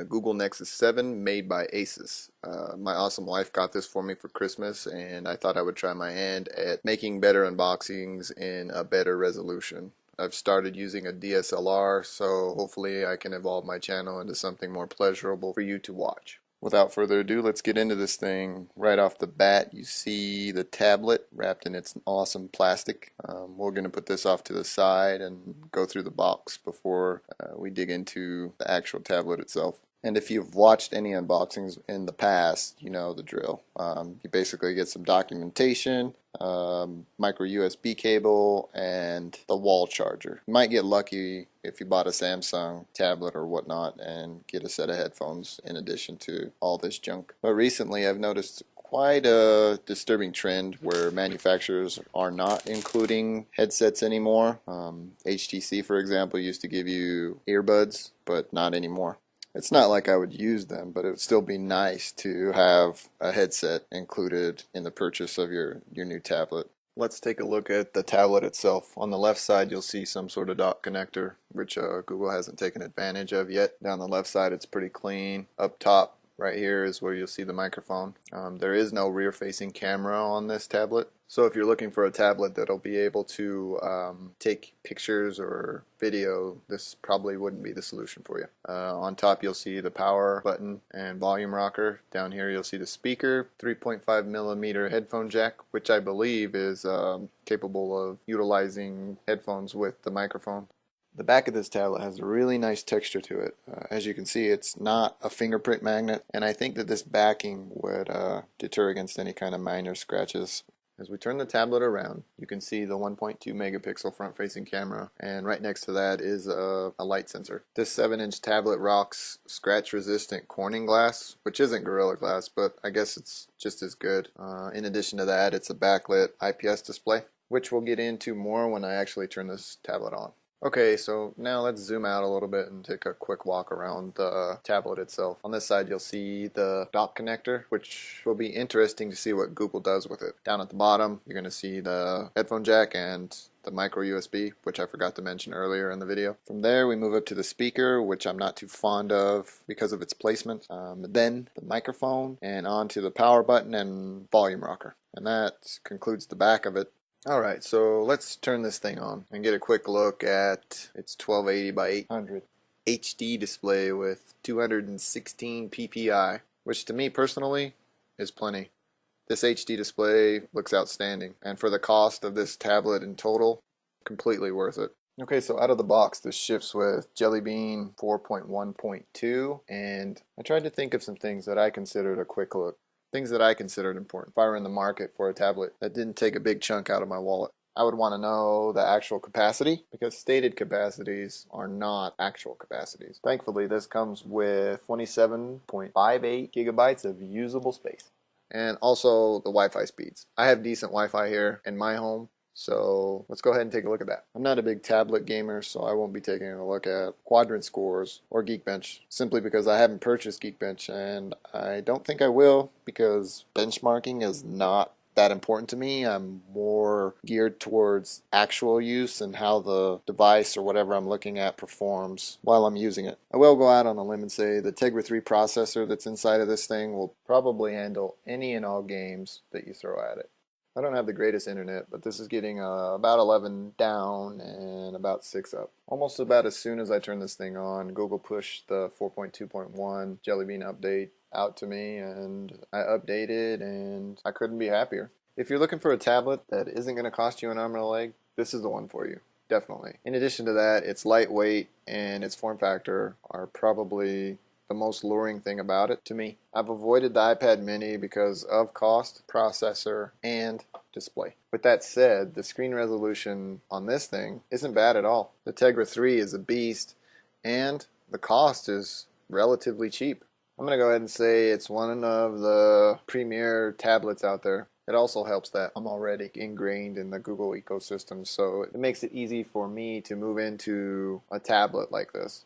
A Google Nexus 7 made by Asus. My awesome wife got this for me for Christmas, and I thought I would try my hand at making better unboxings in a better resolution. I've started using a DSLR, so hopefully I can evolve my channel into something more pleasurable for you to watch. Without further ado, let's get into this thing. Right off the bat, you see the tablet wrapped in its awesome plastic. We're going to put this off to the side and go through the box before we dig into the actual tablet itself. And if you've watched any unboxings in the past, you know the drill. You basically get some documentation, micro USB cable, and the wall charger. You might get lucky if you bought a Samsung tablet or whatnot and get a set of headphones in addition to all this junk. But recently I've noticed quite a disturbing trend where manufacturers are not including headsets anymore. HTC, for example, used to give you earbuds, but not anymore. It's not like I would use them, but it would still be nice to have a headset included in the purchase of your new tablet. Let's take a look at the tablet itself. On the left side, you'll see some sort of dock connector, which Google hasn't taken advantage of yet. Down the left side, it's pretty clean. Up top, right here is where you'll see the microphone. There is no rear-facing camera on this tablet. So if you're looking for a tablet that'll be able to take pictures or video, this probably wouldn't be the solution for you. On top you'll see the power button and volume rocker. Down here you'll see the speaker, 3.5 millimeter headphone jack, which I believe is capable of utilizing headphones with the microphone. The back of this tablet has a really nice texture to it. As you can see, it's not a fingerprint magnet, and I think that this backing would deter against any kind of minor scratches. As we turn the tablet around, you can see the 1.2 megapixel front-facing camera, and right next to that is a light sensor. This 7-inch tablet rocks scratch-resistant Corning glass, which isn't Gorilla Glass, but I guess it's just as good. In addition to that, it's a backlit IPS display, which we'll get into more when I actually turn this tablet on. Okay, so now let's zoom out a little bit and take a quick walk around the tablet itself. On this side you'll see the dock connector, which will be interesting to see what Google does with it. Down at the bottom you're going to see the headphone jack and the micro USB, which I forgot to mention earlier in the video. From there we move up to the speaker, which I'm not too fond of because of its placement. Then the microphone, and on to the power button and volume rocker. And that concludes the back of it. Alright, so let's turn this thing on and get a quick look at its 1280 by 800 HD display with 216 ppi, which to me personally is plenty. This HD display looks outstanding, and for the cost of this tablet in total, completely worth it. Okay, so out of the box this ships with Jelly Bean 4.1.2, and I tried to think of some things that I considered a quick look. Things that I considered important. If I were in the market for a tablet that didn't take a big chunk out of my wallet, I would want to know the actual capacity, because stated capacities are not actual capacities. Thankfully, this comes with 27.58 gigabytes of usable space. And also the Wi-Fi speeds. I have decent Wi-Fi here in my home, so let's go ahead and take a look at that. I'm not a big tablet gamer, so I won't be taking a look at quadrant scores or Geekbench, simply because I haven't purchased Geekbench, and I don't think I will, because benchmarking is not that important to me. I'm more geared towards actual use and how the device or whatever I'm looking at performs while I'm using it. I will go out on a limb and say the Tegra 3 processor that's inside of this thing will probably handle any and all games that you throw at it. I don't have the greatest internet, but this is getting about 11 down and about 6 up. Almost about as soon as I turn this thing on, Google pushed the 4.2.1 Jelly Bean update out to me, and I updated, and I couldn't be happier. If you're looking for a tablet that isn't going to cost you an arm and a leg, this is the one for you. Definitely. In addition to that, it's lightweight and its form factor are probably the most luring thing about it to me. I've avoided the iPad mini because of cost, processor, and display. With that said, the screen resolution on this thing isn't bad at all. The Tegra 3 is a beast, and the cost is relatively cheap. I'm going to go ahead and say it's one of the premier tablets out there. It also helps that I'm already ingrained in the Google ecosystem, so it makes it easy for me to move into a tablet like this.